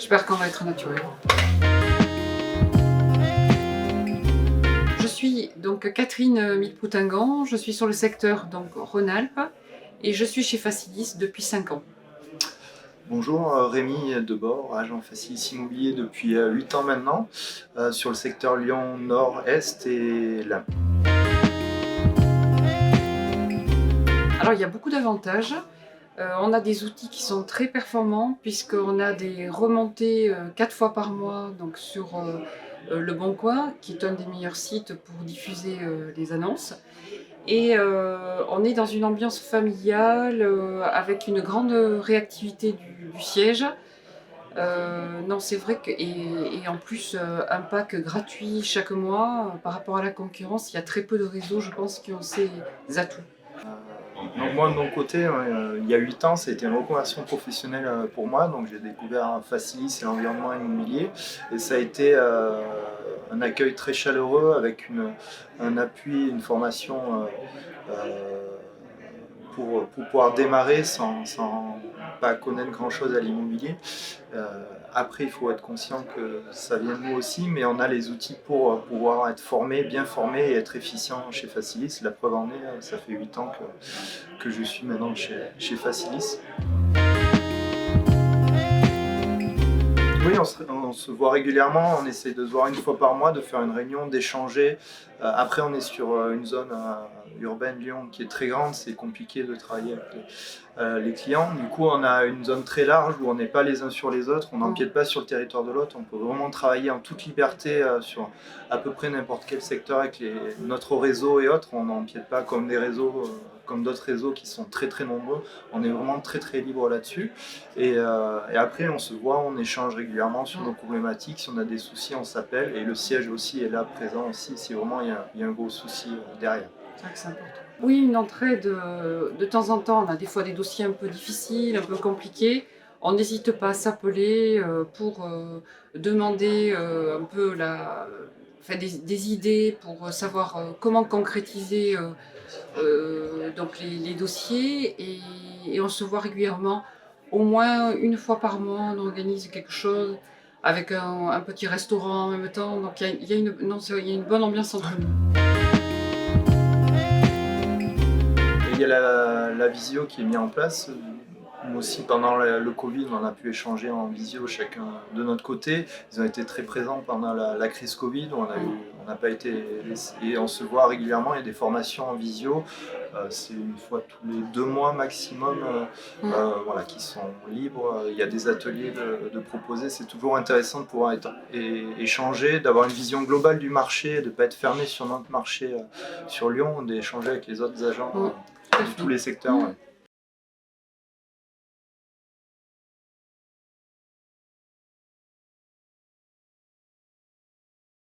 J'espère qu'on va être naturel. Je suis donc Catherine Milpoutingan, je suis sur le secteur donc Rhône-Alpes et je suis chez Facilis depuis 5 ans. Bonjour, Rémi Debord, agent Facilis Immobilier depuis 8 ans maintenant, sur le secteur Lyon Nord, Est et là. Alors il y a beaucoup d'avantages. On a des outils qui sont très performants puisqu'on a des remontées 4 fois par mois donc sur Le Bon Coin, qui est un des meilleurs sites pour diffuser les annonces. Et on est dans une ambiance familiale avec une grande réactivité du siège. Non, c'est vrai que et en plus, un pack gratuit chaque mois, par rapport à la concurrence, il y a très peu de réseaux, je pense, qui ont ces atouts. Donc moi de mon côté, il y a 8 ans, ça a été une reconversion professionnelle pour moi, donc j'ai découvert Facilis et l'environnement immobilier, et ça a été un accueil très chaleureux avec un appui, une formation pour pouvoir démarrer sans pas connaître grand-chose à l'immobilier. Après, il faut être conscient que ça vient de nous aussi, mais on a les outils pour pouvoir être formé, bien formé et être efficient chez Facilis. La preuve en est, ça fait 8 ans que je suis maintenant chez Facilis. Oui, on se voit régulièrement, on essaie de se voir une fois par mois, de faire une réunion, d'échanger. Après, on est sur une zone urbaine Lyon qui est très grande, c'est compliqué de travailler avec les clients. Du coup, on a une zone très large où on n'est pas les uns sur les autres, on n'empiète pas sur le territoire de l'autre, on peut vraiment travailler en toute liberté sur à peu près n'importe quel secteur avec notre réseau et autres. On n'empiète pas comme des réseaux, comme d'autres réseaux qui sont très très nombreux. On est vraiment très très libre là-dessus. Et après, on se voit, on échange régulièrement sur nos problématiques. Si on a des soucis, on s'appelle. Et le siège aussi est là, présent aussi, si vraiment il y a un gros souci derrière. C'est vrai que c'est important. Oui, une entraide, de temps en temps, on a des fois des dossiers un peu difficiles, un peu compliqués. On n'hésite pas à s'appeler pour demander un peu enfin, des idées pour savoir comment concrétiser donc les dossiers et on se voit régulièrement. Au moins une fois par mois, on organise quelque chose avec un petit restaurant en même temps. Donc il y a non, il y a une bonne ambiance entre nous. Et il y a la visio qui est mise en place. Nous aussi, pendant le Covid, on a pu échanger en visio chacun de notre côté. Ils ont été très présents pendant la crise Covid. On n'a pas été et on se voit régulièrement. Il y a des formations en visio. C'est une fois tous les 2 mois maximum, voilà, qui sont libres. Il y a des ateliers de proposer. C'est toujours intéressant de pouvoir échanger, d'avoir une vision globale du marché, de ne pas être fermé sur notre marché sur Lyon, d'échanger avec les autres agents de tous les secteurs. Ouais.